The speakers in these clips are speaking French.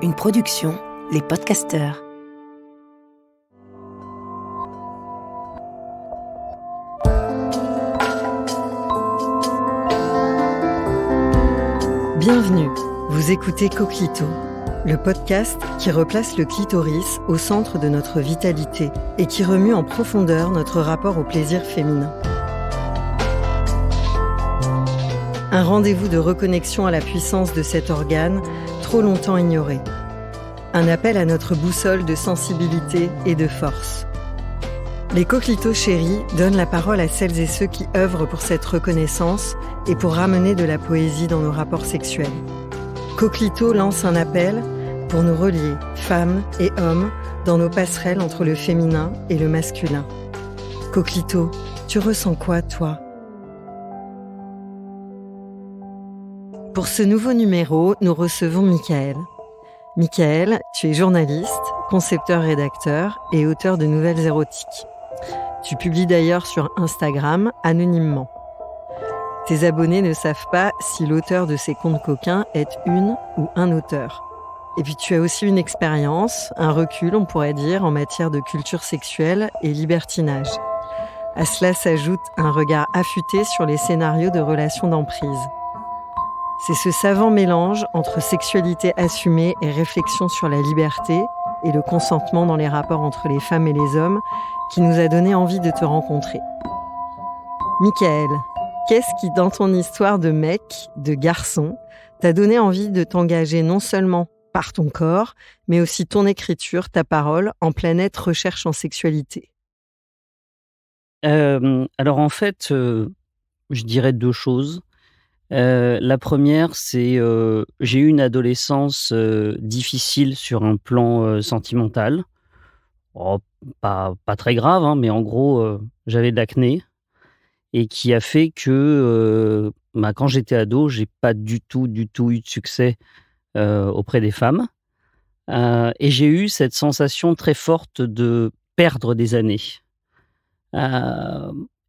Une production, Les Podcasteurs. Bienvenue, vous écoutez Coquelicot, le podcast qui replace le clitoris au centre de notre vitalité et qui remue en profondeur notre rapport au plaisir féminin. Un rendez-vous de reconnexion à la puissance de cet organe trop longtemps ignoré. Un appel à notre boussole de sensibilité et de force. Les Coquelicots chéris donnent la parole à celles et ceux qui œuvrent pour cette reconnaissance et pour ramener de la poésie dans nos rapports sexuels. Coquelicot lance un appel pour nous relier, femmes et hommes, dans nos passerelles entre le féminin et le masculin. Coquelicot, tu ressens quoi, toi ? Pour ce nouveau numéro, nous recevons Michaël. Michaël, tu es journaliste, concepteur-rédacteur et auteur de nouvelles érotiques. Tu publies d'ailleurs sur Instagram anonymement. Tes abonnés ne savent pas si l'auteur de ces contes coquins est une ou un auteur. Et puis tu as aussi une expérience, un recul on pourrait dire, en matière de culture sexuelle et libertinage. À cela s'ajoute un regard affûté sur les scénarios de relations d'emprise. C'est ce savant mélange entre sexualité assumée et réflexion sur la liberté et le consentement dans les rapports entre les femmes et les hommes qui nous a donné envie de te rencontrer. Michaël, qu'est-ce qui, dans ton histoire de mec, de garçon, t'a donné envie de t'engager non seulement par ton corps, mais aussi ton écriture, ta parole, en planète recherche en sexualité ? Alors en fait, je dirais 2 choses. La première, c'est, j'ai eu une adolescence, difficile sur un plan, sentimental. Oh, pas très grave, hein, mais en gros, j'avais de l'acné et qui a fait que, quand j'étais ado, j'ai pas du tout eu de succès, auprès des femmes. Et j'ai eu cette sensation très forte de perdre des années.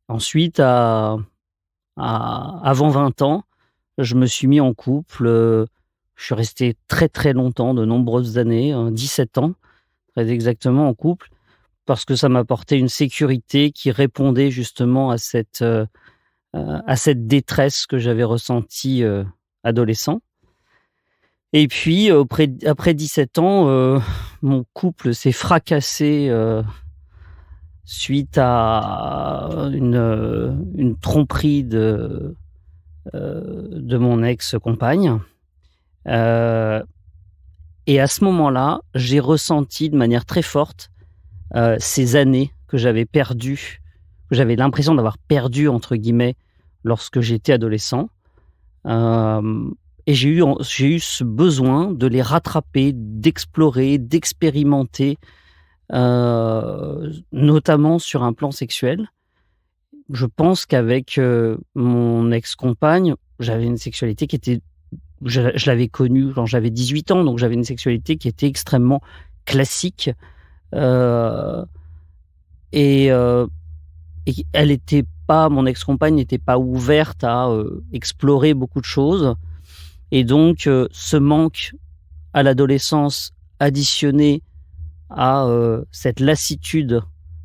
Ensuite avant 20 ans, je me suis mis en couple, je suis resté très, très longtemps, de nombreuses années, 17 ans, très exactement en couple, parce que ça m'apportait une sécurité qui répondait justement à cette détresse que j'avais ressentie, adolescent. Et puis après 17 ans, mon couple s'est fracassé, suite à une tromperie de mon ex-compagne. Et à ce moment-là, j'ai ressenti de manière très forte, ces années que j'avais perdues, que j'avais l'impression d'avoir «perdues» entre guillemets, lorsque j'étais adolescent. Et j'ai eu ce besoin de les rattraper, d'explorer, d'expérimenter, notamment sur un plan sexuel. Je pense qu'avec, mon ex-compagne, j'avais une sexualité qui était je l'avais connue quand j'avais 18 ans, donc j'avais une sexualité qui était extrêmement classique, heu et elle était pas mon ex-compagne n'était pas ouverte à, explorer beaucoup de choses et donc ce manque à l'adolescence additionné à, cette lassitude,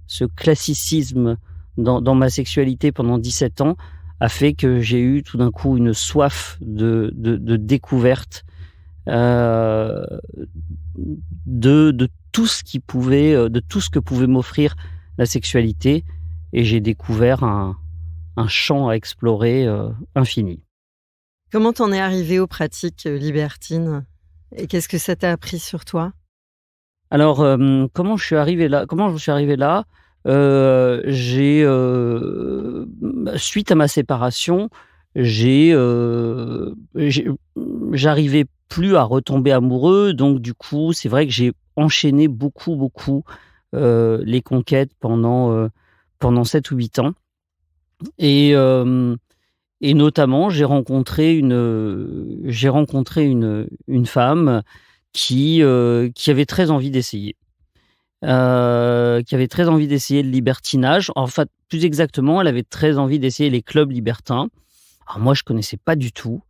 ce classicisme dans ma sexualité pendant 17 ans, a fait que j'ai eu tout d'un coup une soif de découverte, heu, de tout ce qui pouvait, de tout ce que pouvait m'offrir la sexualité et j'ai découvert un champ à explorer, infini. Comment t'en es arrivé aux pratiques libertines ? Et qu'est-ce que ça t'a appris sur toi ? Alors, comment je suis arrivé là? Suite à ma séparation, j'arrivais plus à retomber amoureux, donc du coup, c'est vrai que j'ai enchaîné beaucoup, les conquêtes pendant 7 ou 8 ans et notamment j'ai rencontré une femme qui avait très envie d'essayer. Qui avait très envie d'essayer le libertinage. En fait, plus exactement, elle avait très envie d'essayer les clubs libertins. Alors moi, je connaissais pas du tout.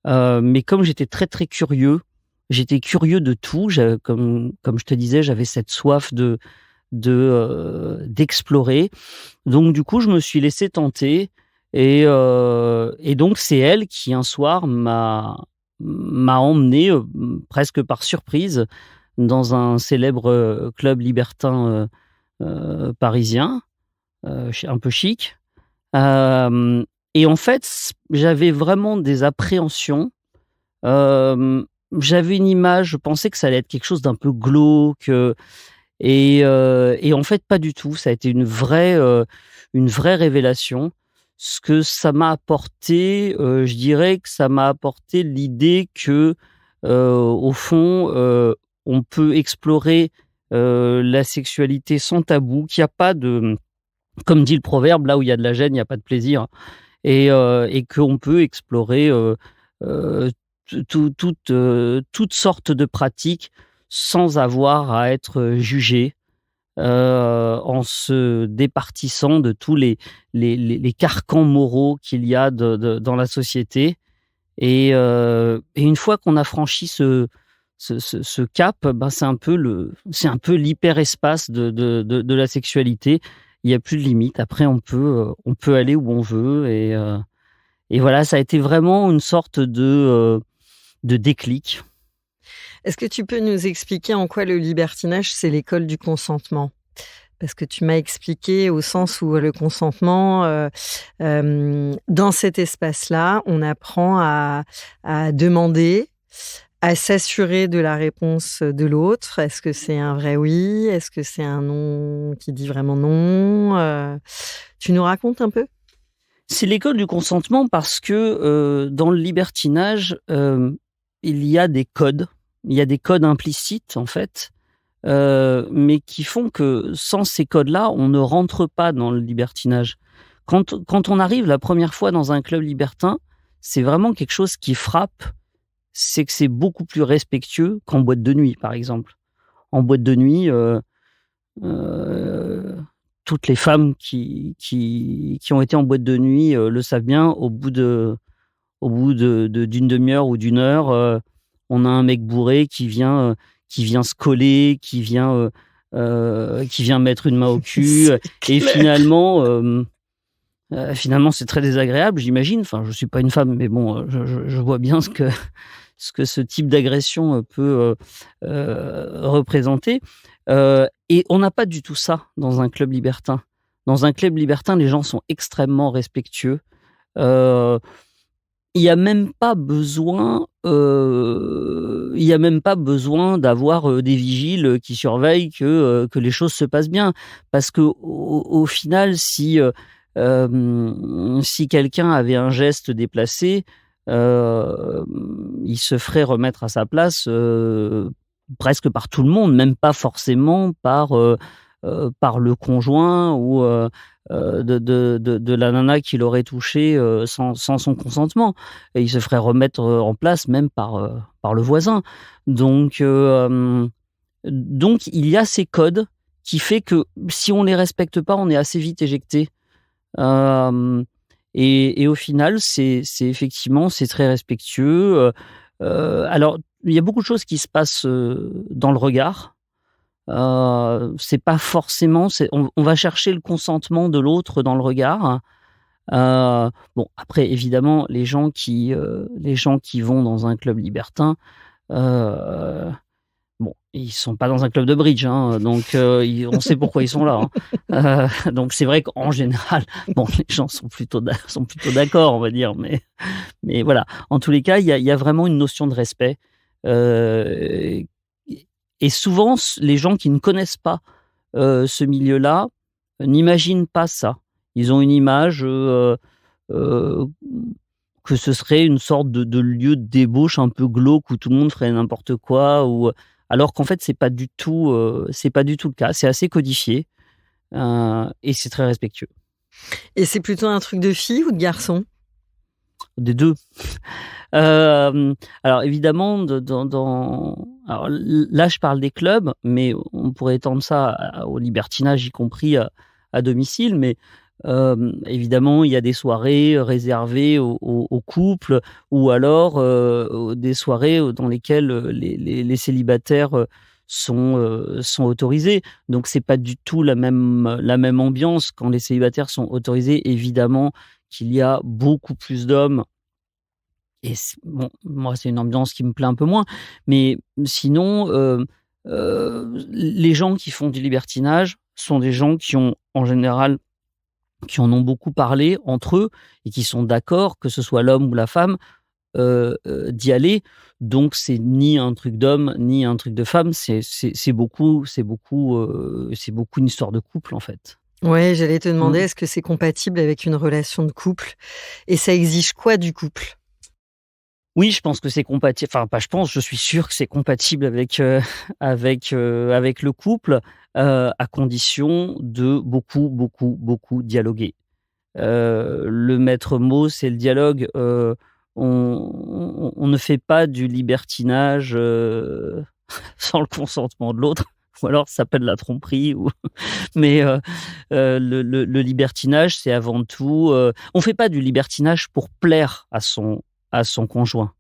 Mais comme j'étais très, très curieux, j'étais curieux de tout. Comme je te disais, j'avais cette soif d'explorer. Donc du coup, je me suis laissé tenter et donc c'est elle qui un soir m'a emmené, presque par surprise dans un célèbre, club libertin, parisien, un peu chic. Hem Et en fait, j'avais vraiment des appréhensions. Hem, J'avais une image, je pensais que ça allait être quelque chose d'un peu glauque, et en fait pas du tout. Ça a été une vraie révélation. Ce que ça m'a apporté, je dirais que ça m'a apporté l'idée que, au fond, on peut explorer, la sexualité sans tabou, qu'il y a pas de, comme dit le proverbe: «Là où il y a de la gêne, il y a pas de plaisir», et qu'on peut explorer, heu, toutes sortes de pratiques sans avoir à être jugé, en se départissant de tous les carcans moraux qu'il y a dans la société, et une fois qu'on a franchi ce cap, ben, c'est un peu l'hyperespace de la sexualité. Il y a plus de limite. Après on peut aller où on veut, et voilà, ça a été vraiment une sorte de déclic. Est-ce que tu peux nous expliquer en quoi le libertinage, c'est l'école du consentement? Parce que tu m'as expliqué au sens où le consentement, dans cet espace-là, on apprend à demander, à s'assurer de la réponse de l'autre. Est-ce que c'est un vrai oui? Est-ce que c'est un non qui dit vraiment non? Tu nous racontes un peu? C'est l'école du consentement parce que, dans le libertinage, il y a des codes. Il y a des codes implicites, en fait, mais qui font que sans ces codes-là, on ne rentre pas dans le libertinage. Quand on arrive la première fois dans un club libertin, c'est vraiment quelque chose qui frappe, c'est que c'est beaucoup plus respectueux qu'en boîte de nuit, par exemple. En boîte de nuit, heu, toutes les femmes qui ont été en boîte de nuit, le savent bien. Au bout d'une demi-heure ou d'une heure, on a un mec bourré qui vient se coller, qui vient mettre une main au cul, C'est et clair. finalement, c'est très désagréable, j'imagine. Enfin, je suis pas une femme, mais bon, je vois bien ce que ce type d'agression, peut, représenter. Et on n'a pas du tout ça dans un club libertin. Dans un club libertin, les gens sont extrêmement respectueux. Heu, il y a même pas besoin, il y a même pas besoin d'avoir, des vigiles, qui surveillent que les choses se passent bien. Parce qu'au final, si quelqu'un avait un geste déplacé, hem, il se ferait remettre à sa place, presque par tout le monde, même pas forcément par le conjoint ou de la nana qui l'aurait touché, sans son consentement, et il se ferait remettre, en place même par le voisin. Donc donc il y a ces codes qui fait que si on les respecte pas, on est assez vite éjecté. Hem Et au final, c'est effectivement, c'est très respectueux. Alors, il y a beaucoup de choses qui se passent, dans le regard. C'est pas forcément, on va chercher le consentement de l'autre dans le regard. Bon, après évidemment, les gens qui vont dans un club libertin, heu, bon, ils sont pas dans un club de bridge, hein, donc ils on sait pourquoi ils sont là, hein. Donc c'est vrai qu'en général, bon, les gens sont plutôt d'accord, on va dire, mais voilà. En tous les cas, il y a vraiment une notion de respect, heu et souvent les gens qui ne connaissent pas, ce milieu-là, n'imaginent pas ça. Ils ont une image, heu, que ce serait une sorte de lieu de débauche un peu glauque où tout le monde ferait n'importe quoi, alors qu'en fait c'est pas du tout le cas. C'est assez codifié, et c'est très respectueux. Et c'est plutôt un truc de fille ou de garçon? Des 2. Hem, alors évidemment, alors là, je parle des clubs, mais on pourrait étendre ça au libertinage, y compris à domicile. Mais Évidemment, il y a des soirées réservées aux couples ou alors, des soirées, dans lesquelles, les célibataires, sont autorisés. Donc c'est pas du tout la même ambiance. Quand les célibataires sont autorisés, évidemment qu'il y a beaucoup plus d'hommes et bon, moi, c'est une ambiance qui me plaît un peu moins. Mais sinon, les gens qui font du libertinage sont des gens qui ont, en général, qui en ont beaucoup parlé entre eux et qui sont d'accord, que ce soit l'homme ou la femme, d'y aller. Donc c'est ni un truc d'homme, ni un truc de femme, c'est beaucoup une histoire de couple, en fait. Ouais, j'allais te demander, Mmh. est-ce que c'est compatible avec une relation de couple? Et ça exige quoi du couple? Oui, je pense que c'est compatible, enfin pas je pense, je suis sûr que c'est compatible avec, avec le couple, à condition de beaucoup, beaucoup, beaucoup dialoguer. Le maître mot, c'est le dialogue. On ne fait pas du libertinage, sans le consentement de l'autre, ou alors ça s'appelle la tromperie ou mais le libertinage, c'est avant tout, on fait pas du libertinage pour plaire à son conjoint,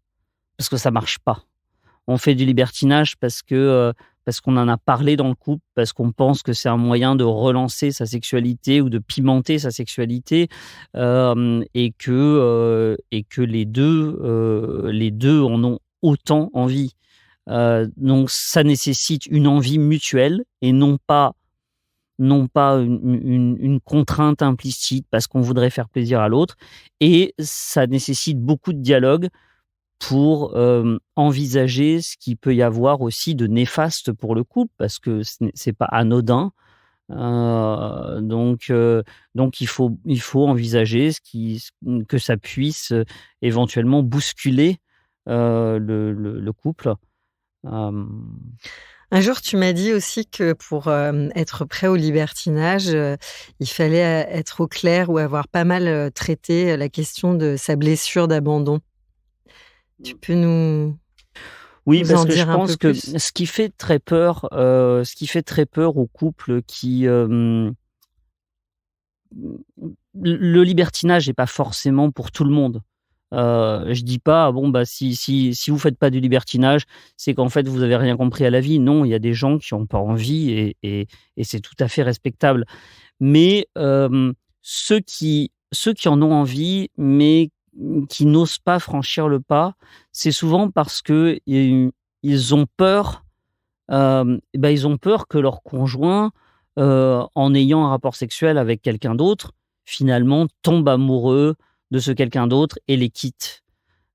parce que ça marche pas. On fait du libertinage parce qu'on en a parlé dans le couple, parce qu'on pense que c'est un moyen de relancer sa sexualité ou de pimenter sa sexualité, et que les deux en ont autant envie. Donc ça nécessite une envie mutuelle et non pas une contrainte implicite parce qu'on voudrait faire plaisir à l'autre, et ça nécessite beaucoup de dialogue pour, envisager ce qu'il peut y avoir aussi de néfaste pour le couple, parce que c'est pas anodin. Donc il faut envisager que ça puisse, éventuellement bousculer, le couple. Hem, Un jour, tu m'as dit aussi que pour, être prêt au libertinage, il fallait, être au clair ou avoir pas mal, traité, la question de sa blessure d'abandon. Tu peux oui, nous parce en que je dire un peu pense que plus? ce qui fait très peur aux couples qui, le libertinage n'est pas forcément pour tout le monde. Je dis pas: «Ah bon, bah, si vous faites pas du libertinage, c'est qu'en fait vous avez rien compris à la vie». Non, il y a des gens qui ont pas envie et c'est tout à fait respectable. Mais, ceux qui en ont envie, mais qui n'osent pas franchir le pas, c'est souvent parce qu'ils ont peur, ils ont peur que leur conjoint, en ayant un rapport sexuel avec quelqu'un d'autre, finalement tombe amoureux de ce quelqu'un d'autre et les quitte.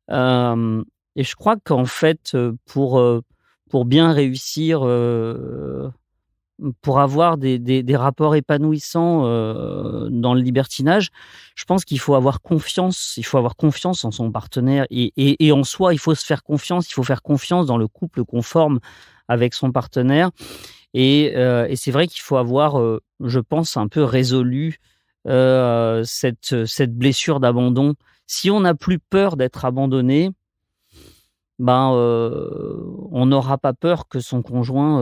Hem Et je crois qu'en fait, pour bien réussir, pour avoir des rapports épanouissants, dans le libertinage, je pense qu'il faut avoir confiance. Il faut avoir confiance en son partenaire et en soi. Il faut se faire confiance. Il faut faire confiance dans le couple qu'on forme avec son partenaire et c'est vrai qu'il faut avoir, je pense, un peu résolu, cette blessure d'abandon. Si on n'a plus peur d'être abandonné, ben, on n'aura pas peur que son conjoint,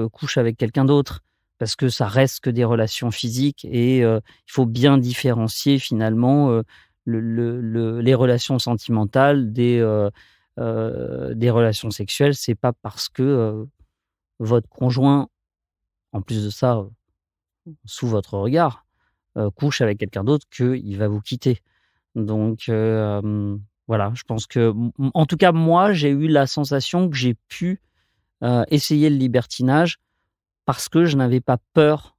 couche avec quelqu'un d'autre. Parce que ça reste que des relations physiques et il faut bien différencier finalement, les relations sentimentales des relations sexuelles. C'est pas parce que, votre conjoint, en plus de ça, sous votre regard, couche avec quelqu'un d'autre qu'il va vous quitter. Donc voilà, je pense que en tout cas moi, j'ai eu la sensation que j'ai pu, essayer le libertinage parce que je n'avais pas peur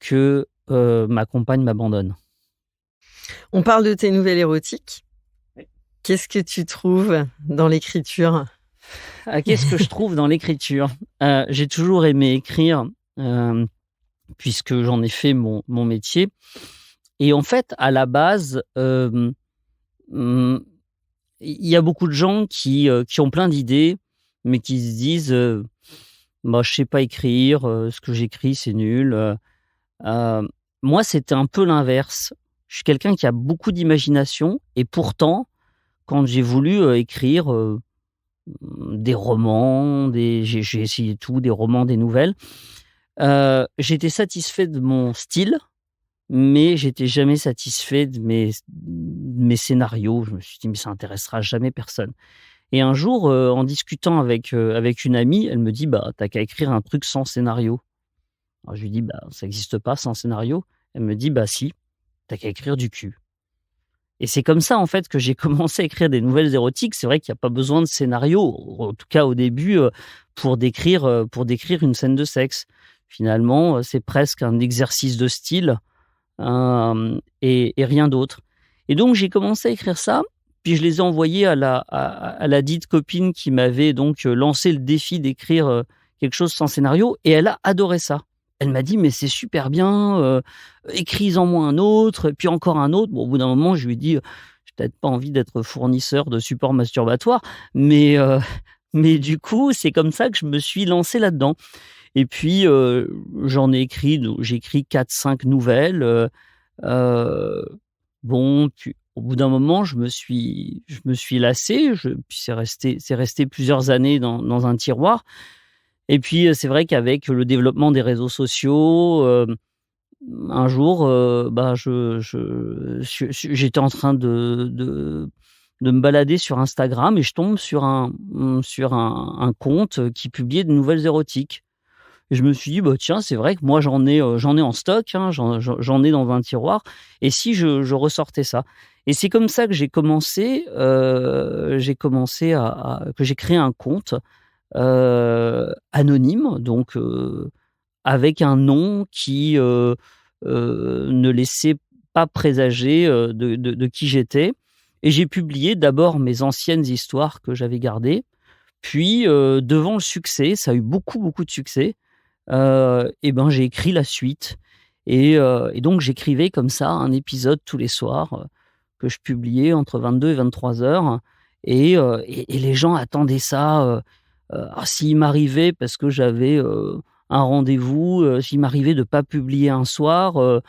que, ma compagne m'abandonne. On parle de tes nouvelles érotiques. Oui. Qu'est-ce que tu trouves dans l'écriture? Qu'est-ce que je trouve dans l'écriture? J'ai toujours aimé écrire, hem, puisque j'en ai fait mon métier et en fait, à la base, mmh, il y a beaucoup de gens qui ont plein d'idées, mais qui se disent, «Bah, je sais pas écrire, ce que j'écris, c'est nul», moi, c'était un peu l'inverse. Je suis quelqu'un qui a beaucoup d'imagination et pourtant, quand j'ai voulu, écrire, des romans, j'ai essayé tout, des romans, des nouvelles, j'étais satisfait de mon style, mais j'étais jamais satisfait de mes scénarios. Je me suis dit: «Mais ça intéressera jamais personne». Et un jour, en discutant avec une amie, elle me dit: «Bah, tu qu'à écrire un truc sans scénario». Alors je lui dis: «Bah, ça existe pas sans scénario». Elle me dit: «Bah si, tu qu'à écrire du cul». Et c'est comme ça, en fait, que j'ai commencé à écrire des nouvelles érotiques. C'est vrai qu'il y a pas besoin de scénario, en tout cas au début, pour décrire une scène de sexe. Finalement, c'est presque un exercice de style, et rien d'autre. Et donc j'ai commencé à écrire ça, puis je les ai envoyés à la dite copine qui m'avait donc, lancé le défi d'écrire, quelque chose sans scénario, et elle a adoré ça. Elle m'a dit: «Mais c'est super bien, écris-en-moi un autre, puis encore un autre». Bon, au bout d'un moment, je lui ai dit: «J'ai peut-être pas envie d'être fournisseur de supports masturbatoires», mais mais du coup, c'est comme ça que je me suis lancé là-dedans. Et puis, j'ai écrit 4-5 nouvelles, heu, bon, puis au bout d'un moment, je me suis lassé, puis c'est resté plusieurs années dans un tiroir. Et puis, c'est vrai qu'avec le développement des réseaux sociaux, un jour, bah, j'étais en train de me balader sur Instagram, et je tombe sur un compte qui publiait de nouvelles érotiques. Et je me suis dit: «Bah, tiens, c'est vrai que moi j'en ai en stock, hein, j'en ai dans un tiroir, et si je ressortais ça?» Et c'est comme ça que j'ai créé un compte, anonyme, donc avec un nom qui, ne laissait pas présager, de qui j'étais. Et j'ai publié d'abord mes anciennes histoires que j'avais gardées, puis, devant le succès, ça a eu beaucoup, beaucoup de succès, et ben, j'ai écrit la suite. Et donc j'écrivais comme ça un épisode tous les soirs, que je publiais entre 22 et 23 heures. Et les gens attendaient ça, s'il m'arrivait, parce que j'avais, un rendez-vous, s'il m'arrivait de pas publier un soir,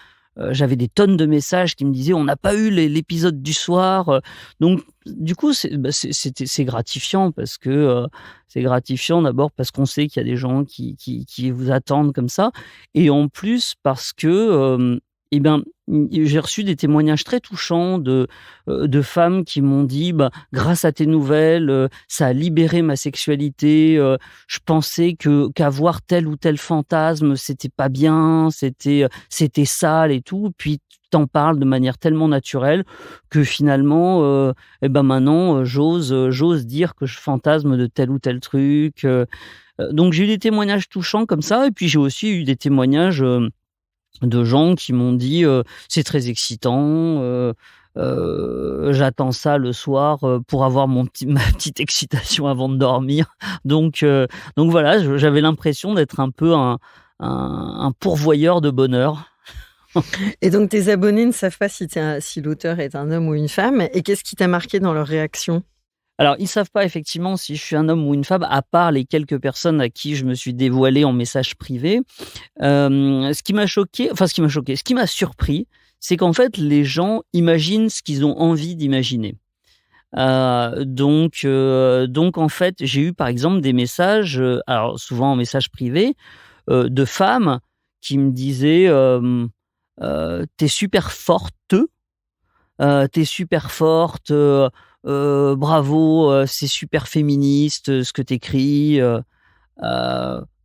j'avais des tonnes de messages qui me disaient: «On n'a pas eu l'épisode du soir», donc du coup, c'est gratifiant, parce que, c'est gratifiant d'abord parce qu'on sait qu'il y a des gens qui vous attendent comme ça, et en plus parce que, et ben, j'ai reçu des témoignages très touchants de femmes qui m'ont dit: «Bah, grâce à tes nouvelles, ça a libéré ma sexualité, je pensais qu'avoir tel ou tel fantasme, c'était pas bien, c'était sale et tout. Puis t'en parles de manière tellement naturelle que finalement, et ben, maintenant, j'ose dire que je fantasme de tel ou tel truc», donc j'ai eu des témoignages touchants comme ça, et puis j'ai aussi eu des témoignages, de gens qui m'ont dit, «C'est très excitant, j'attends ça le soir, pour avoir ma petite excitation avant de dormir». Donc voilà, j'avais l'impression d'être un peu un pourvoyeur de bonheur. Et donc tes abonnés ne savent pas si l'auteur est un homme ou une femme, et qu'est-ce qui t'a marqué dans leur réaction? Alors, ils savent pas effectivement si je suis un homme ou une femme, à part les quelques personnes à qui je me suis dévoilé en message privé. Ce qui m'a surpris, c'est qu'en fait, les gens imaginent ce qu'ils ont envie d'imaginer. Donc en fait, j'ai eu par exemple des messages, alors souvent en message privé, de femmes qui me disaient, «Tu super forte, tu super forte, bravo, c'est super féministe, ce que t'écris»,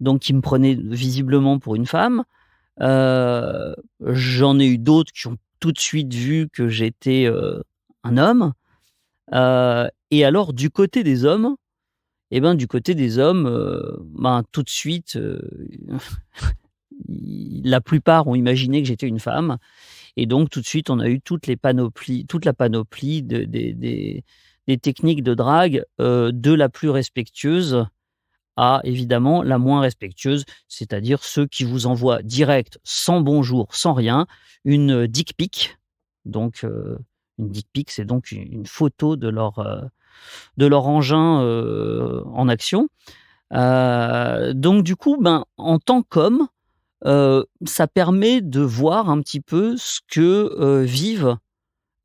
donc qui me prenaient visiblement pour une femme. J'en ai eu d'autres qui ont tout de suite vu que j'étais, un homme. Et alors du côté des hommes, ben, tout de suite, la plupart ont imaginé que j'étais une femme, et donc tout de suite, on a eu toute la panoplie des techniques de drague, de la plus respectueuse à évidemment la moins respectueuse, c'est-à-dire ceux qui vous envoient direct, sans bonjour, sans rien, une dick pic. Donc, une dick pic, c'est donc une photo de leur engin, en action. Donc du coup, ben, en tant qu'homme, ça permet de voir un petit peu ce que vivent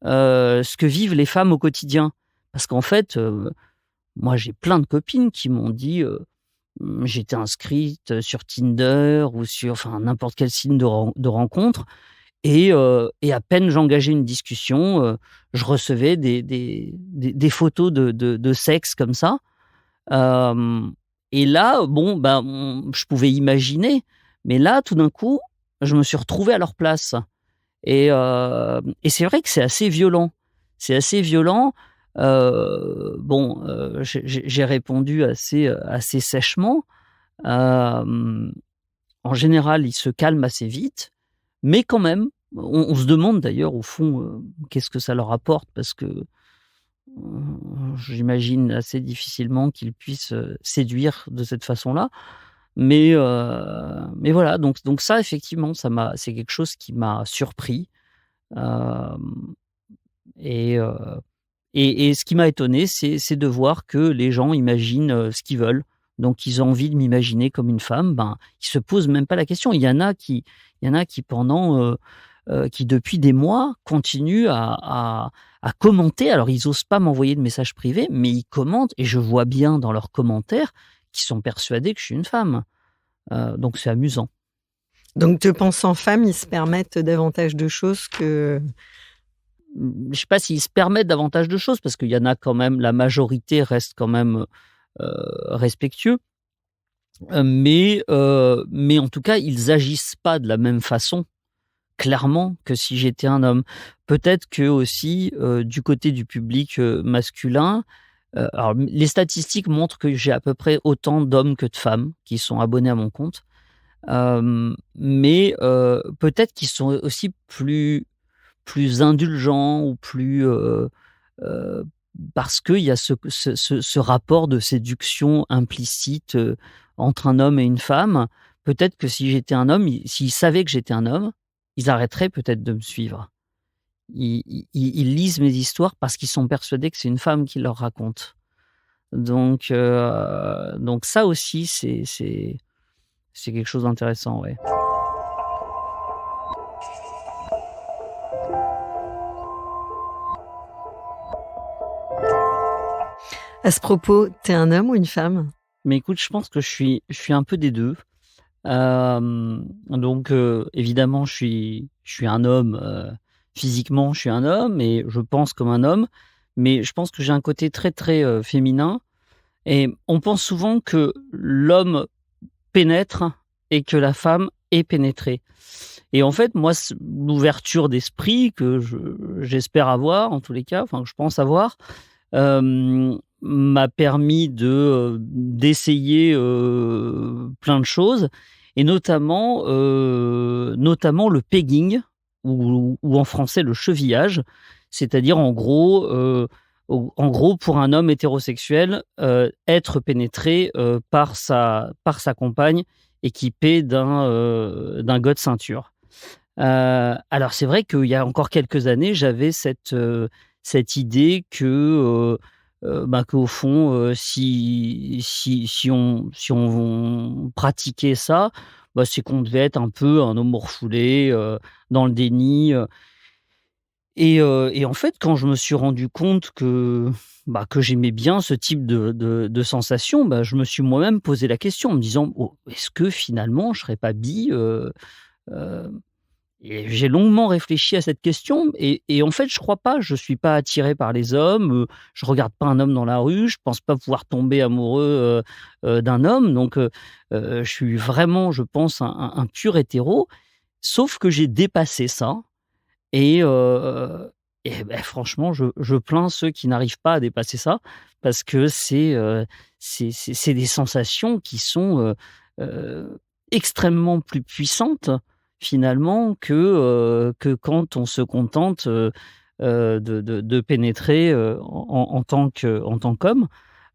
les femmes au quotidien. Parce qu'en fait, moi j'ai plein de copines qui m'ont dit, j'étais inscrite sur Tinder ou sur, enfin, n'importe quel site de rencontre, et à peine j'engageais une discussion, je recevais des photos de sexe comme ça. Hem Et là, bon, ben, je pouvais imaginer, mais là, tout d'un coup, je me suis retrouvé à leur place et c'est vrai que c'est assez violent. C'est assez violent. Bon, j'ai répondu assez sèchement. Hem, En général, ils se calment assez vite, mais quand même, on se demande d'ailleurs au fond, qu'est-ce que ça leur apporte? Parce que, j'imagine assez difficilement qu'ils puissent, séduire de cette façon-là. Mais voilà, donc ça effectivement, c'est quelque chose qui m'a surpris, hem et heu et ce qui m'a étonné, c'est de voir que les gens imaginent, ce qu'ils veulent. Donc ils ont envie de m'imaginer comme une femme, ben, ils se posent même pas la question. Il y en a qui pendant, qui depuis des mois continuent à commenter. Alors ils osent pas m'envoyer de messages privés, mais ils commentent et je vois bien dans leurs commentaires qu'ils sont persuadés que je suis une femme. Donc c'est amusant. Donc te pensant femme, ils se permettent davantage de choses que Je sais pas s'ils se permettent davantage de choses parce qu'il y en a quand même, la majorité reste quand même, respectueux, mais en tout cas, ils agissent pas de la même façon, clairement, que si j'étais un homme. Peut-être que aussi, du côté du public, masculin, alors les statistiques montrent que j'ai à peu près autant d'hommes que de femmes qui sont abonnés à mon compte, mais peut-être qu'ils sont aussi plus indulgents ou plus, heu, parce qu'il y a ce rapport de séduction implicite, entre un homme et une femme. Peut-être que si j'étais un homme, s'ils savaient que j'étais un homme, ils arrêteraient peut-être de me suivre. Ils lisent mes histoires parce qu'ils sont persuadés que c'est une femme qui leur raconte. Donc ça aussi, c'est quelque chose d'intéressant, ouais. à ce propos, tu es un homme ou une femme? Mais écoute, je pense que je suis un peu des 2. Donc évidemment, je suis un homme, physiquement, je suis un homme et je pense comme un homme, mais je pense que j'ai un côté très, très, féminin et on pense souvent que l'homme pénètre et que la femme est pénétrée et en fait, moi, l'ouverture d'esprit que j'espère avoir, en tous les cas, enfin, que je pense avoir, m'a permis d'essayer, plein de choses et notamment le pegging ou en français le chevillage. C'est-à-dire en gros pour un homme hétérosexuel, être pénétré, par sa compagne équipée d'un god ceinture. Alors c'est vrai qu'il y a encore quelques années, j'avais cette idée que, bah, qu'au fond, si on pratiquait ça, bah, c'est qu'on devait être un peu un homme refoulé, dans le déni, et en fait, quand je me suis rendu compte que j'aimais bien ce type de sensation, bah, je me suis moi-même posé la question en me disant: «Oh, est-ce que finalement je serais pas bi?» heu Et j'ai longuement réfléchi à cette question et en fait, je crois pas. Je suis pas attiré par les hommes, je regarde pas un homme dans la rue, je pense pas pouvoir tomber amoureux, d'un homme donc je suis vraiment, je pense, un pur hétéro. Sauf que j'ai dépassé ça et franchement, je plains ceux qui n'arrivent pas à dépasser ça parce que c'est des sensations qui sont, extrêmement plus puissantes finalement que quand on se contente, de pénétrer, en tant qu'homme.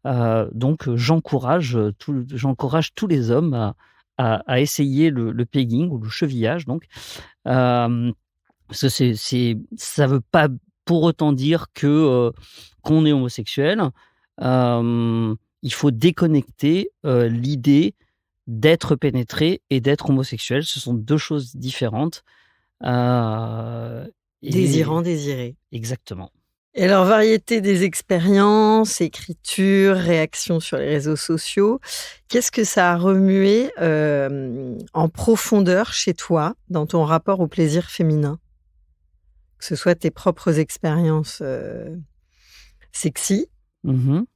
Donc j'encourage tous les hommes à essayer le pegging ou le chevillage donc. Hem Parce que ça veut pas pour autant dire qu'on est homosexuel. Il faut déconnecter, l'idée d'être pénétré et d'être homosexuel. Ce sont 2 choses différentes, Désirant, et désiré. exactement. Et alors, variété des expériences, écriture, réactions sur les réseaux sociaux, qu'est-ce que ça a remué, en profondeur chez toi, dans ton rapport au plaisir féminin? que ce soit tes propres expériences sexy,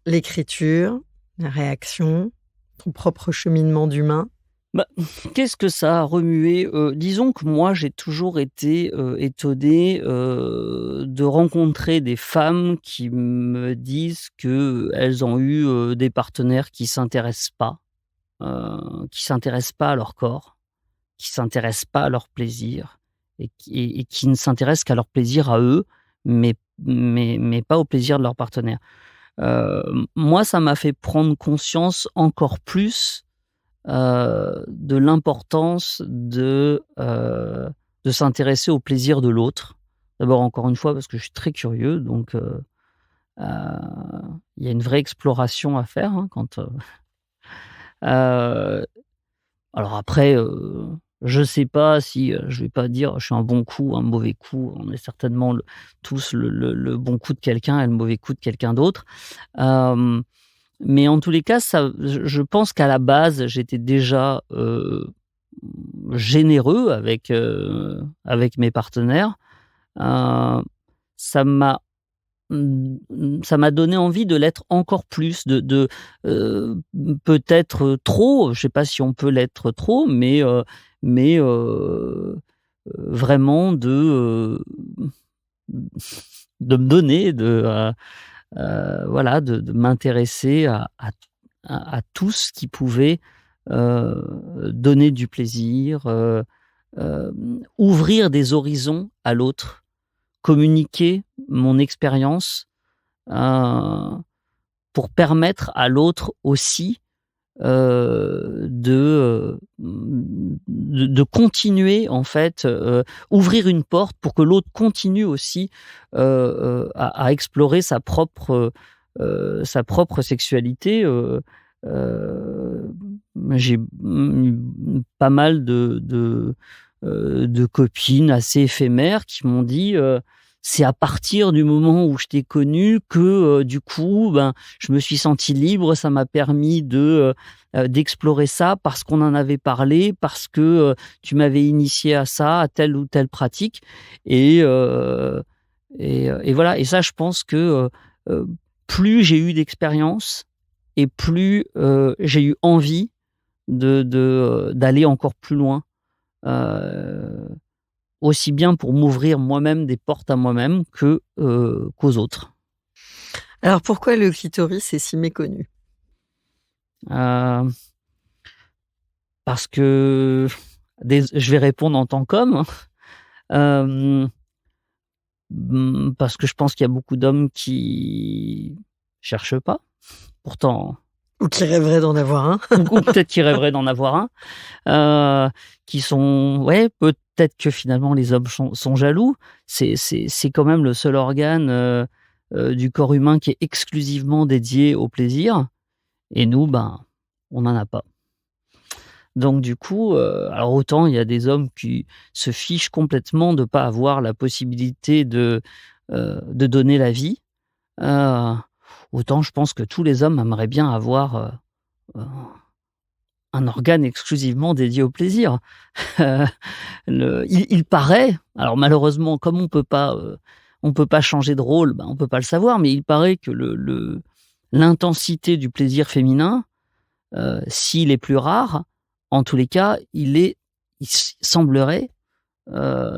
l'écriture, la réaction, ton propre cheminement d'humain. Bah, qu'est-ce que ça a remué? Disons que moi, j'ai toujours été, étonné, de rencontrer des femmes qui me disent qu'elles ont eu, des partenaires qui s'intéressent pas à leur corps, qui s'intéressent pas à leur plaisir et qui ne s'intéressent qu'à leur plaisir à eux, mais pas au plaisir de leur partenaire. Moi, ça m'a fait prendre conscience encore plus de l'importance de s'intéresser au plaisir de l'autre. D'abord, encore une fois, parce que je suis très curieux, donc il y a une vraie exploration à faire, hein, quand, alors après, je sais pas si, je vais pas dire je suis un bon coup, un mauvais coup. On est certainement tous le bon coup de quelqu'un et le mauvais coup de quelqu'un d'autre. Hem Mais en tous les cas, ça je pense qu'à la base, j'étais déjà, généreux avec mes partenaires. Heu, ça m'a ça m'a donné envie de l'être encore plus, peut-être, trop, je sais pas si on peut l'être trop, mais vraiment de me donner, voilà, de m'intéresser à tout ce qui pouvait, donner du plaisir, ouvrir des horizons à l'autre, communiquer mon expérience, heu, pour permettre à l'autre aussi, de continuer en fait, ouvrir une porte pour que l'autre continue aussi, à explorer sa propre sexualité. J'ai pas mal de copines assez éphémères qui m'ont dit, «C'est à partir du moment où je t'ai connu que, du coup, ben, je me suis sentie libre, ça m'a permis d'explorer ça parce qu'on en avait parlé, parce que, tu m'avais initié à ça, à telle ou telle pratique» et et voilà. Et ça, je pense que, plus j'ai eu d'expérience et plus, j'ai eu envie d'aller encore plus loin, heu, aussi bien pour m'ouvrir moi-même des portes à moi-même qu'aux autres. Alors pourquoi le clitoris est si méconnu? Heu, Parce que je vais répondre en tant qu'homme, hein. Parce que je pense qu'il y a beaucoup d'hommes qui cherchent pas. Pourtant, Ou qui rêverait d'en avoir un? ou peut-être qui rêveraient d'en avoir un. Qui sont, ouais, peut-être que finalement les hommes sont jaloux. C'est quand même le seul organe, du corps humain qui est exclusivement dédié au plaisir et nous, ben, on n'en a pas. Donc du coup, alors autant il y a des hommes qui se fichent complètement de pas avoir la possibilité de donner la vie, heu, autant je pense que tous les hommes aimeraient bien avoir, heu, un organe exclusivement dédié au plaisir. Il paraît, alors malheureusement, comme on peut pas changer de rôle, ben, on peut pas le savoir, mais il paraît que l'intensité du plaisir féminin, s'il est plus rare, en tous les cas, il semblerait,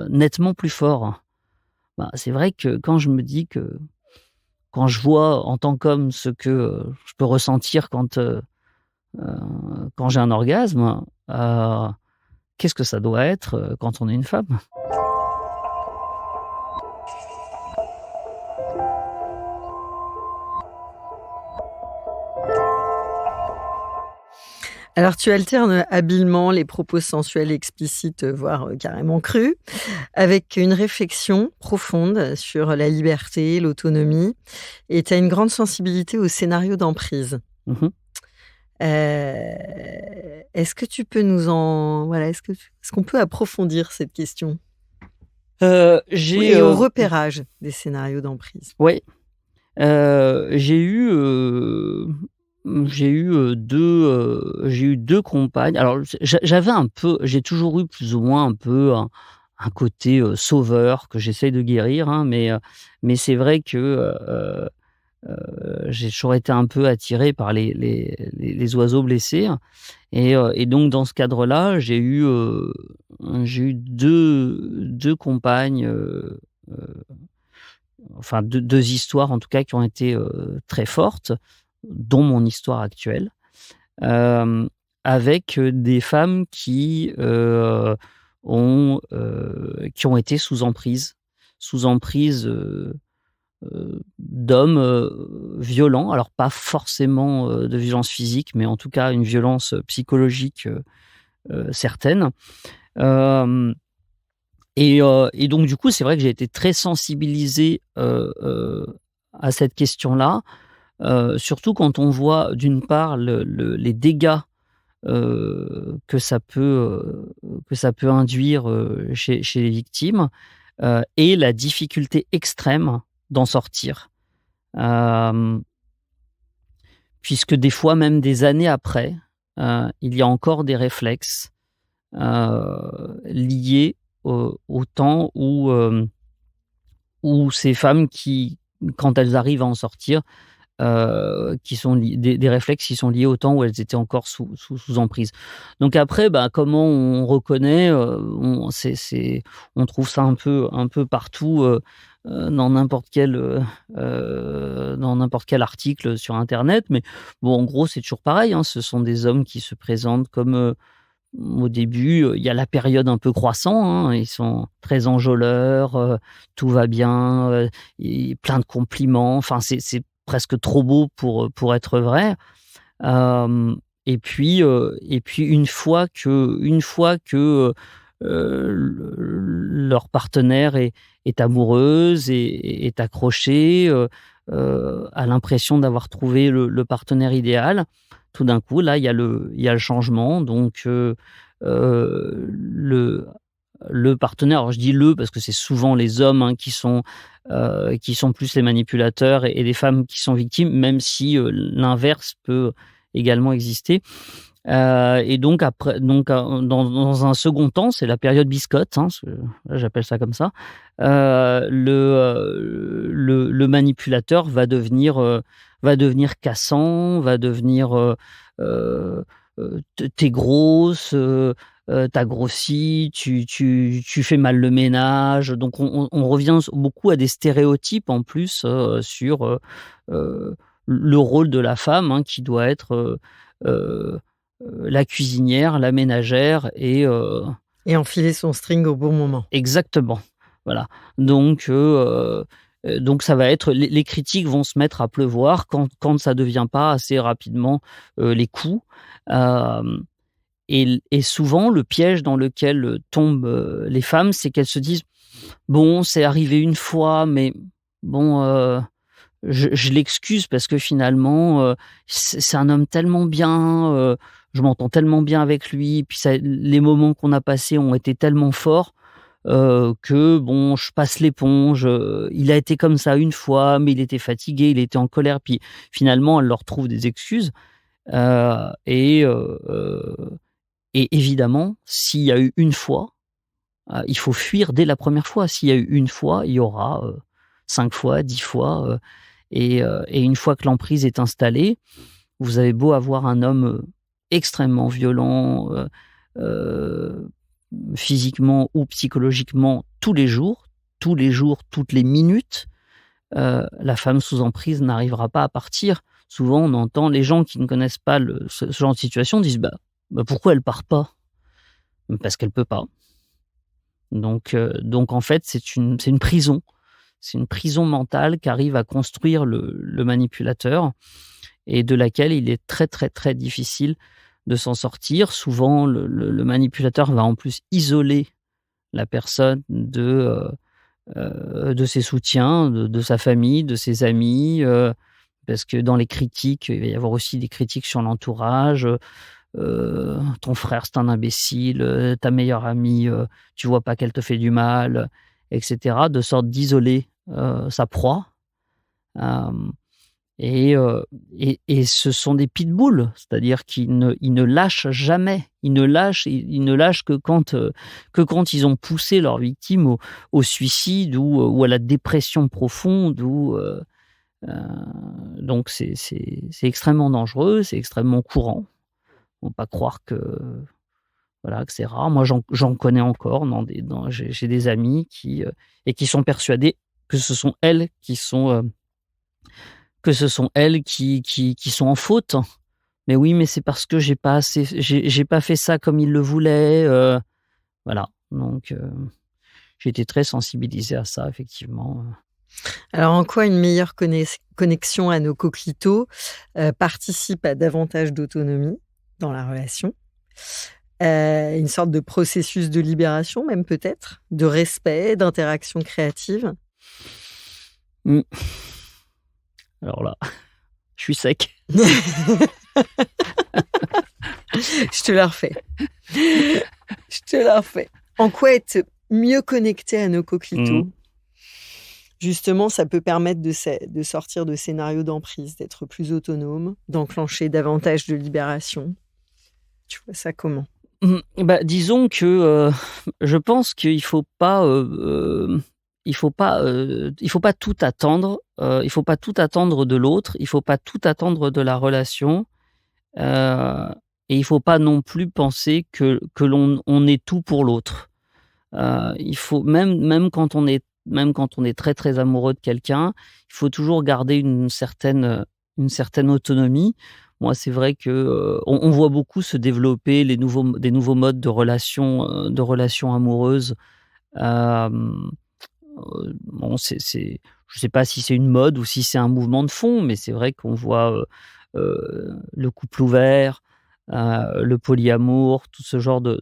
nettement plus fort. Bah, c'est vrai que quand je me dis que quand je vois en tant qu'homme ce que, je peux ressentir quand j'ai un orgasme, qu'est-ce que ça doit être, quand on est une femme? Alors tu alternes habilement les propos sensuels explicites, voire, carrément crus, avec une réflexion profonde sur la liberté, l'autonomie et tu as une grande sensibilité aux scénarios d'emprise. Mmh mh. Est-ce que tu peux nous en voilà, est-ce qu'on peut approfondir cette question? J'ai, Et au repérage des scénarios d'emprise? ouais, j'ai eu, j'ai eu 2 compagnes. Alors j'avais un peu j'ai toujours eu plus ou moins un peu un côté, sauveur que j'essaye de guérir, hein, mais c'est vrai que, j'ai toujours été un peu attiré par les oiseaux blessés et donc dans ce cadre-là, j'ai eu deux compagnes, heu, enfin deux histoires en tout cas qui ont été, très fortes, dont mon histoire actuelle, hem, avec, des femmes qui ont été sous emprise, d'hommes, violents. Alors pas forcément, de violence physique, mais en tout cas une violence, psychologique, certaine. Hem et donc du coup, c'est vrai que j'ai été très sensibilisé, à cette question-là, surtout quand on voit d'une part les dégâts, que ça peut induire, chez les victimes, et la difficulté extrême d'en sortir. Hem, Puisque des fois, même des années après, il y a encore des réflexes, liés au temps où ces femmes qui, quand elles arrivent à en sortir, qui sont des réflexes qui sont liés au temps où elles étaient encore sous emprise. Donc après, bah, comment on reconnaît, on trouve ça un peu partout, dans n'importe quel article sur internet, mais bon, en gros, c'est toujours pareil, hein. Ce sont des hommes qui se présentent comme, au début, il y a la période un peu croissant, hein, ils sont très enjôleurs, tout va bien, et plein de compliments, enfin c'est presque trop beau pour être vrai. Et puis une fois que, leur partenaire est amoureuse et est accrochée, a l'impression d'avoir trouvé le partenaire idéal, tout d'un coup, là, il y a le changement donc le partenaire, alors je dis «le» parce que c'est souvent les hommes, hein, qui sont plus les manipulateurs et les femmes qui sont victimes, même si, l'inverse peut également exister. Et donc après dans un second temps, c'est la période biscotte, hein, j'appelle ça comme ça. Le manipulateur va devenir cassant, va devenir, «Tu grosse, tu grossi, tu fais mal le ménage». Donc on revient beaucoup à des stéréotypes en plus, sur, le rôle de la femme, hein, qui doit être, heu la cuisinière, la ménagère Et enfiler son string au bon moment. exactement, voilà. Donc donc ça va être les critiques vont se mettre à pleuvoir quand ça devient pas assez rapidement, les coups. Hem et souvent le piège dans lequel, tombent, les femmes, c'est qu'elles se disent: «Bon, c'est arrivé une fois, mais bon, je l'excuse parce que finalement, c'est un homme tellement bien, je m'entends tellement bien avec lui, puis ça les moments qu'on a passés ont été tellement forts, que bon, je passe l'éponge, il a été comme ça une fois, mais il était fatigué, il était en colère». Puis finalement, elle leur trouve des excuses, heu et heu et évidemment, s'il y a eu une fois, il faut fuir dès la première fois. S'il y a eu une fois, il y aura, 5 fois, 10 fois, et une fois que l'emprise est installée, vous avez beau avoir un homme, extrêmement violent, heu, physiquement ou psychologiquement tous les jours, toutes les minutes, la femme sous emprise n'arrivera pas à partir. Souvent, on entend les gens qui ne connaissent pas ce genre de situation disent: «Bah, pourquoi elle part pas?» «Parce qu'elle peut pas». Donc en fait, c'est une prison. C'est une prison mentale qu'arrive à construire le manipulateur et de laquelle il est très, très, très difficile de s'en sortir. Souvent, le manipulateur va en plus isoler la personne de ses soutiens, de sa famille, de ses amis, parce que dans les critiques, il va y avoir aussi des critiques sur l'entourage, «Ton frère, c'est un imbécile, ta meilleure amie, tu vois pas qu'elle te fait du mal», et cetera, de sorte d'isoler, sa proie. Hem Et ce sont des pitbulls, c'est-à-dire ils ne lâchent jamais. Ils ne lâchent que quand ils ont poussé leur victime au suicide ou à la dépression profonde heu, donc c'est extrêmement dangereux, c'est extrêmement courant. Faut pas croire que, voilà, que c'est rare. Moi, j'en connais encore j'ai des amis qui sont persuadées que ce sont elles qui sont en faute. Mais oui, mais c'est parce que j'ai pas fait ça comme il le voulait, voilà. Donc j'ai été très sensibilisé à ça effectivement. Alors, en quoi une meilleure connexion à nos coquelicots, participe à davantage d'autonomie dans la relation? Une sorte de processus de libération même peut-être? De respect, d'interaction créative? Mmh. Alors là, je suis sec. Je te la refais. Je te la refais. En quoi être mieux connecté à nos coquelicots? Mmh. Justement, ça peut permettre de sortir de scénarios d'emprise, d'être plus autonome, d'enclencher davantage de libération. Tu vois ça comment? Bah, disons que, je pense qu'il faut pas, il faut pas tout attendre, il faut pas tout attendre de l'autre, il faut pas tout attendre de la relation, heu et il faut pas non plus penser que on est tout pour l'autre. Il faut même quand on est très, très amoureux de quelqu'un, il faut toujours garder une certaine autonomie. Moi, c'est vrai que, on voit beaucoup se développer des nouveaux modes de relations amoureuses. Hem, bon, je sais pas si c'est une mode ou si c'est un mouvement de fond, mais c'est vrai qu'on voit, le couple ouvert, le polyamour, tout ce genre de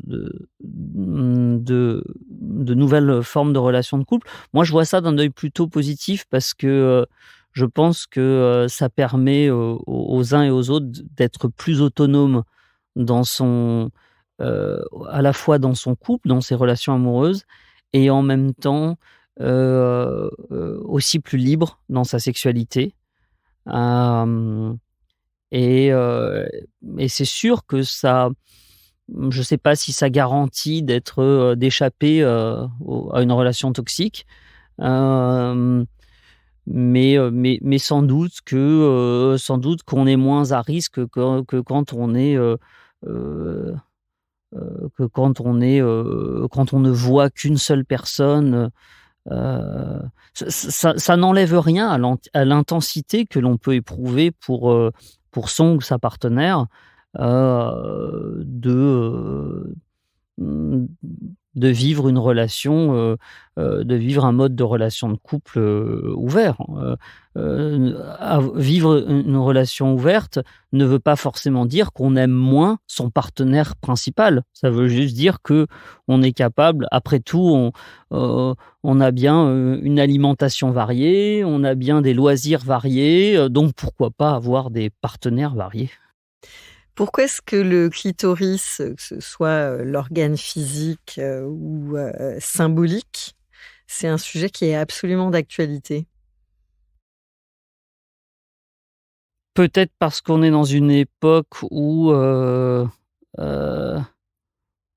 nouvelles formes de relations de couple. Moi, je vois ça d'un œil plutôt positif parce que, je pense que, ça permet aux uns et aux autres d'être plus autonomes dans à la fois dans son couple, dans ses relations amoureuses et en même temps, aussi plus libre dans sa sexualité. Hem et heu et c'est sûr que je sais pas si ça garantit d'échapper, à une relation toxique, hem, mais sans doute qu'on est moins à risque que quand on est, heu quand on ne voit qu'une seule personne. Ça n'enlève rien à l'intensité que l'on peut éprouver pour son ou sa partenaire, heu, de, heu, mmh, de vivre une relation, de vivre un mode de relation de couple, ouvert. Vivre une relation ouverte ne veut pas forcément dire qu'on aime moins son partenaire principal. Ça veut juste dire que on est capable après tout, on a bien, une alimentation variée, on a bien des loisirs variés, donc pourquoi pas avoir des partenaires variés? Pourquoi est-ce que le clitoris, que ce soit, l'organe physique, ou symbolique, c'est un sujet qui est absolument d'actualité? Peut-être parce qu'on est dans une époque heu,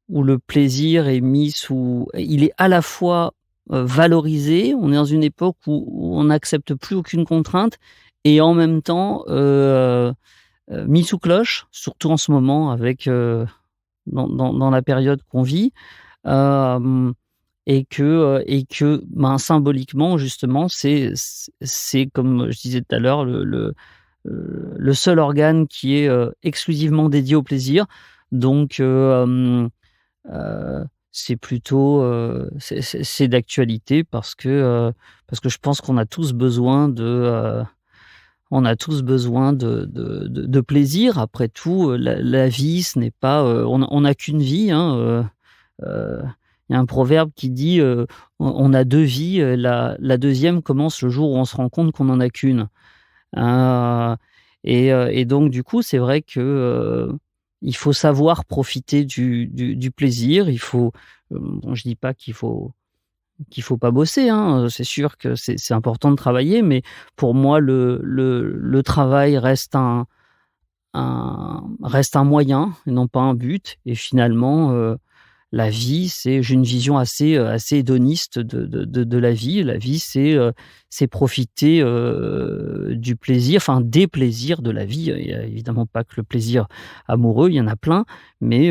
où le plaisir est mis sous il est à la fois, valorisé, on est dans une époque où on n'accepte plus aucune contrainte et en même temps, mis sous cloche, surtout en ce moment avec, dans la période qu'on vit. Hem ben, symboliquement justement, c'est comme je disais tout à l'heure, le seul organe qui est, exclusivement dédié au plaisir. Donc c'est plutôt, c'est d'actualité parce que je pense qu'on a tous besoin de plaisir. Après tout, la vie, ce n'est pas, on n'a qu'une vie, hein, heu, il y a un proverbe qui dit, «On a 2 vies, la 2e commence le jour où on se rend compte qu'on n'en a qu'une». Heu et donc du coup, c'est vrai que, il faut savoir profiter du plaisir. Il faut, bon, je dis pas qu'il faut qu'il faut pas bosser, hein. C'est sûr que c'est important de travailler, mais pour moi, le travail reste un moyen et non pas un but. Et finalement, la vie, j'ai une vision assez hédoniste de la vie. La vie, c'est profiter, du plaisir, enfin des plaisirs de la vie. Il y a évidemment pas que le plaisir amoureux, il y en a plein, mais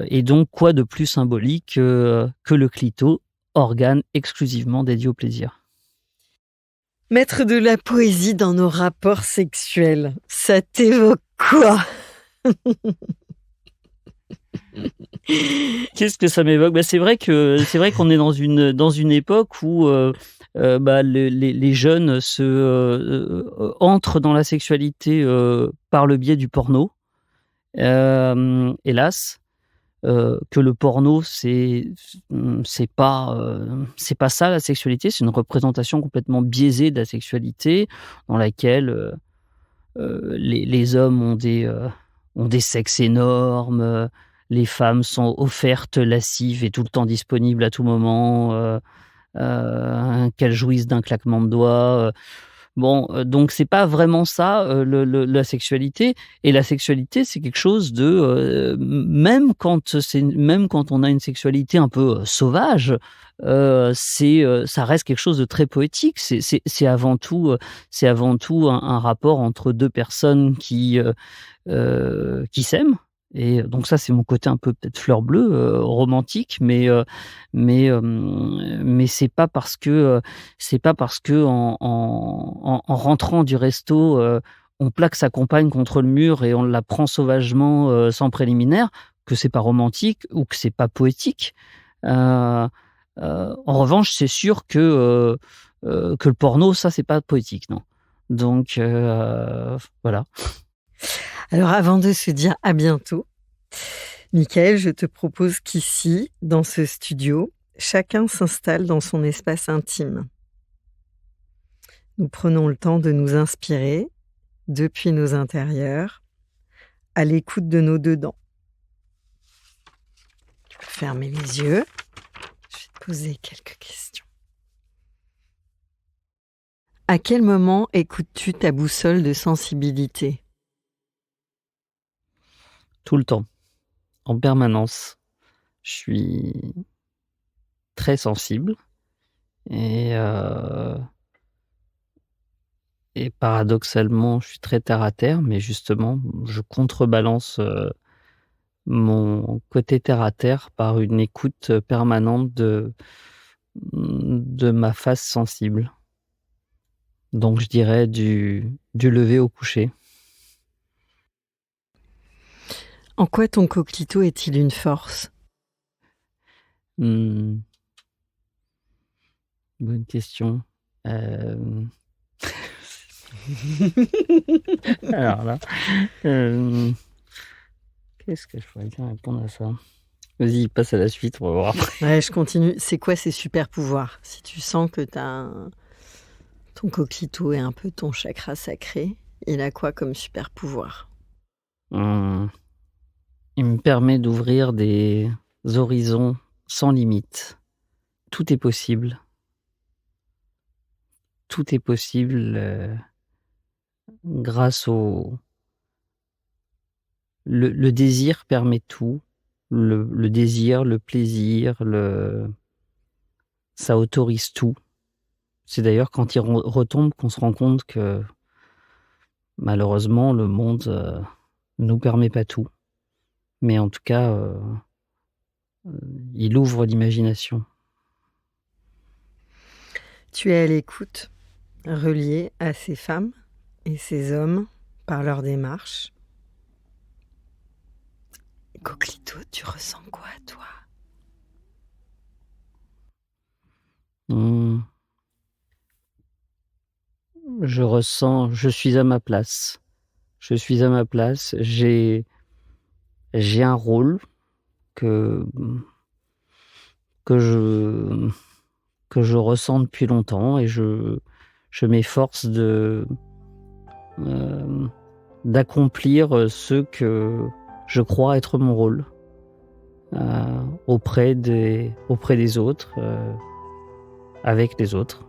et donc quoi de plus symbolique, que le clito, organe exclusivement dédié au plaisir. Mettre de la poésie dans nos rapports sexuels, ça t'évoque quoi? Qu'est-ce que ça m'évoque? C'est vrai qu'on est dans une époque où, les jeunes entrent dans la sexualité, par le biais du porno. Hélas, que le porno c'est pas ça la sexualité, c'est une représentation complètement biaisée de la sexualité dans laquelle, les hommes ont des sexes énormes, les femmes sont offertes, lascives et tout le temps disponibles à tout moment, qu'elles jouissent d'un claquement de doigts. Donc c'est pas vraiment ça, la sexualité. Et la sexualité, c'est quelque chose de, même quand on a une sexualité un peu, sauvage, ça reste quelque chose de très poétique. C'est avant tout, un rapport entre 2 personnes qui s'aiment. Et donc ça, c'est mon côté un peu peut-être fleur bleue, romantique, mais c'est pas parce que en rentrant du resto, on plaque sa compagne contre le mur et on la prend sauvagement, sans préliminaire, que c'est pas romantique ou que c'est pas poétique. En revanche, c'est sûr que le porno, ça, c'est pas poétique, non. Donc voilà. Alors avant de se dire à bientôt, Mickaël, je te propose qu'ici, dans ce studio, chacun s'installe dans son espace intime. Nous prenons le temps de nous inspirer depuis nos intérieurs, à l'écoute de nos dedans. Tu peux fermer les yeux. Je vais te poser quelques questions. À quel moment écoutes-tu ta boussole de sensibilité ? Tout le temps, en permanence. Je suis très sensible et paradoxalement, je suis très terre à terre, mais justement, je contrebalance, mon côté terre à terre par une écoute permanente de ma face sensible. Donc je dirais du lever au coucher. En quoi ton coquelicot est-il une force ? Bonne question. Alors là, qu'est-ce que je pourrais bien répondre à ça? Vas-y, passe à la suite, on va voir après. Ouais, je continue. C'est quoi ces super pouvoirs ? Si tu sens que ton coquelicot est un peu ton chakra sacré, il a quoi comme super pouvoir ? Il me permet d'ouvrir des horizons sans limite. Tout est possible. Tout est possible grâce au... Le désir permet tout. Le désir, le plaisir, ça autorise tout. C'est d'ailleurs quand il retombe qu'on se rend compte que malheureusement le monde nous permet pas tout. Mais en tout cas, il ouvre l'imagination. Tu es à l'écoute, relié à ces femmes et ces hommes par leur démarche. Coquelicot, tu ressens quoi, toi ? Je suis à ma place. Je suis à ma place. J'ai un rôle que je ressens depuis longtemps et je m'efforce d'accomplir ce que je crois être mon rôle auprès des autres avec les autres.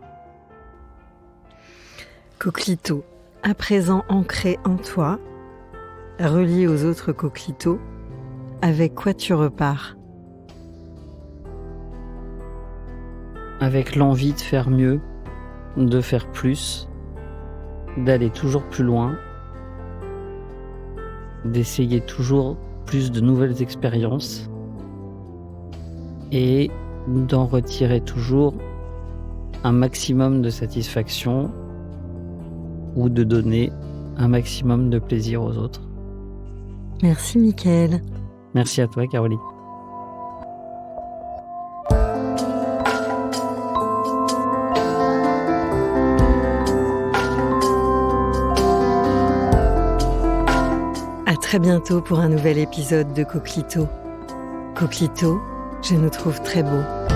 Coquelicot, à présent ancré en toi, relié aux autres coquelicots, avec quoi tu repars ? Avec l'envie de faire mieux, de faire plus, d'aller toujours plus loin, d'essayer toujours plus de nouvelles expériences et d'en retirer toujours un maximum de satisfaction ou de donner un maximum de plaisir aux autres. Merci Mickaël. Merci à toi, Caroline. À très bientôt pour un nouvel épisode de Coquelicot. Coquelicot, je nous trouve très beaux.